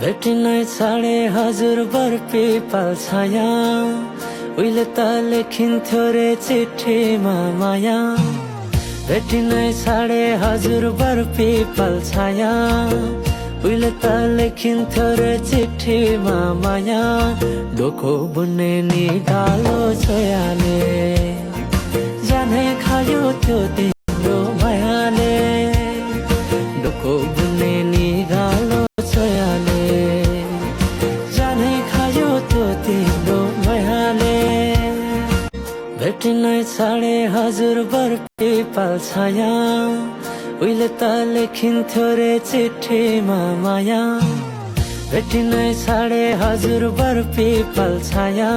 भेटिनै साढे हजुर बर पिपल छाया उहिले त लेखिन्थ्यो रे चिठीमा माया भेटिनै साढे हजुर बर पिपल छाया उहिले त लेखिन्थ्यो रे चिठीमा माया डोको बुन्ने नि डालो छोयाले जाने खायो त्यो तिम्रो मायाले डोको बुन्ने नि डालो छोयाले जाने खायो त्यो तिम्रो मायाले भेटिनै साढे हजुर बर पिपल छाया उहिले त लेखिन्थ्यो रे चिठीमा माया भेटिनै साढे हजुर बर पिपल छाया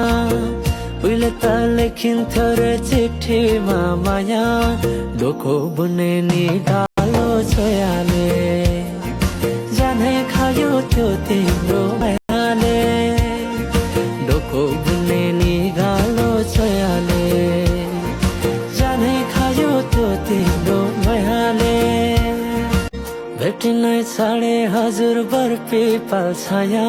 उहिले त लेखिन्थ्यो रे चिठीमा माया डोको बुन्ने नि डालो छोयाले जाने खायो त्यो तिम्रो मायाले डोको बुन्ने नि डालो छोयाले जाने खायो त्यो तिम्रो मायाले भेटिनै साढे हजुर बर पिपल छाया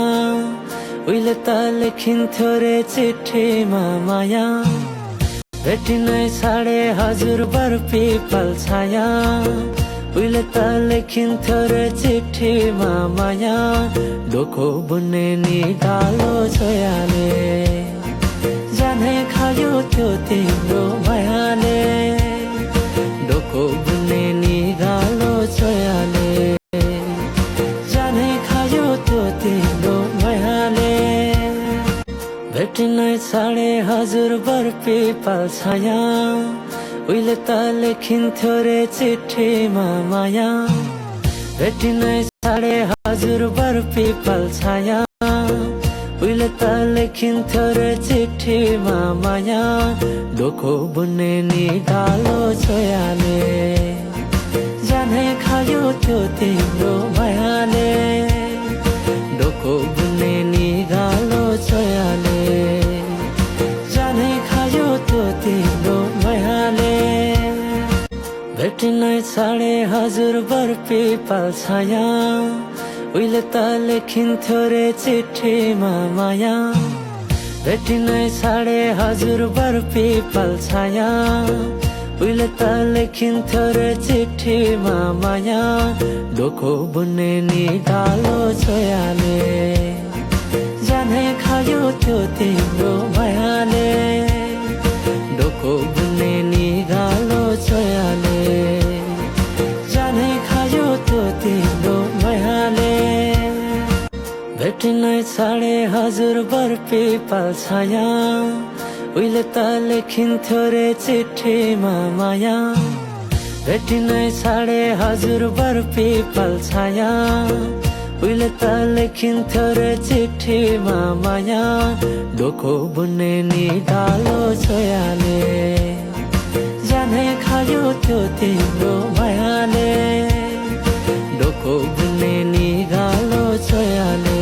उहिले त लेखिन्थ्यो रे चिठीमा माया भेटिनै साढे हजुर बर पिपल छाया उहिले त लेखिन्थ्यो रे चिठीमा माया डोको बुन्ने नि डालो छोयाले जाने खायो त्यो तिम्रो मायाले डोको बुन्ने नि डालो छोयाले जाने खायो त्यो तिम्रो मायाले भेटिनै साढे हजुर बर पिपल छाया उहिले त लेखिन्थ्यो रे चिठीमा माया भेटिनै साढे हजुर बर पिपल छाया उहिले त लेखिन्थ्यो रे चिठीमा माया डोको बुन्ने नि डालो छोयाले जाने खायो त्यो तिम्रो मायाले डोको बुन्ने नि डालो छोयाले जाने खायो त्यो तिम्रो मायाले भेटिनै साढे हजुर बर पिपल छाया उहिले त लेखिन्थ्यो रे चिठीमा माया भेटिनै साढे हजुर बर पिपल छाया उहिले त लेखिन्थ्यो रे चिठीमा माया डोको बुन्ने नि डालो छोयाले जाने खायो त्यो तिम्रो मायाले डोको बुन्ने नि डालो छोयाले जाने खायो त्यो तिम्रो मायाले भेटिनै साढे हजुर बर पिपल छाया उहिले त लेखिन्थ्यो रे चिठीमा माया भेटिनै साढे हजुर बर पिपल छाया उहिले त लेखिन्थ्यो रे चिठीमा माया डोको बुन्ने नि डालो छोयाले जाने खायो त्यो तिम्रो मायाले डोको बुन्ने नि डालो छोयाले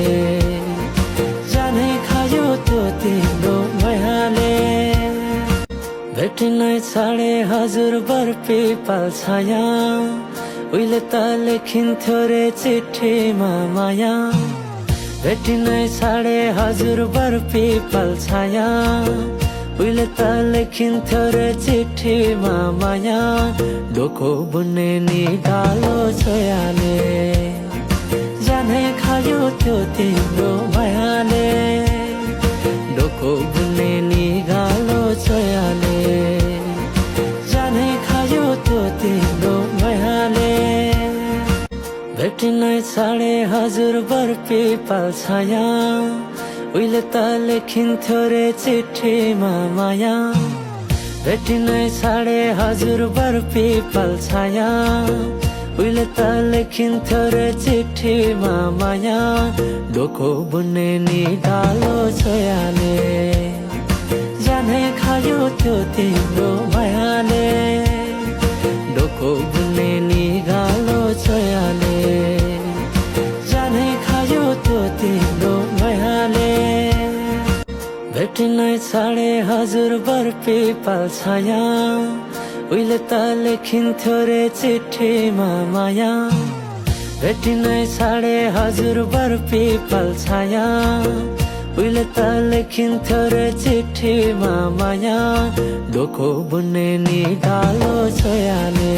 जाने खायो त्यो तिम्रो मायाले भेटिनै साढे हजुर बर पिपल छाया उहिले त लेखिन्थ्यो रे चिठीमा माया भेटिनै साढे हजुर बर पिपल छाया उहिले त लेखिन्थ्यो रे चिठीमा माया डोको बुन्ने नि डालो छोयाले जाने खायो त्यो तिम्रो मायाले डोको बुन्ने नि डालो छोयाले जाने खायो त्यो तिम्रो मायाले भेटिनै साढे हजुर बर पिपल छाया उहिले त लेखिन्थ्यो रे चिठीमा माया भेटिनै साढे हजुर बर पिपल छाया उहिले त लेखिन्थ्यो रे चिठीमा माया डोको बुन्ने नि डालो छोयाले जाने खायो त्यो तिम्रो मायाले डोको बुन्ने नि डालो छोयाले जाने खायो त्यो तिम्रो मायाले भेटिनै साढे हजुर बर पिपल छाया उहिले त लेखिन्थ्यो रे चिठीमा माया भेटिनै साढे हजुर बर पिपल छाया उहिले त लेखिन्थ्यो रे चिठीमा माया डोको बुन्ने नि डालो छोयाले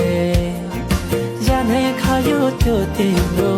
जाने खायो त्यो तिम्रो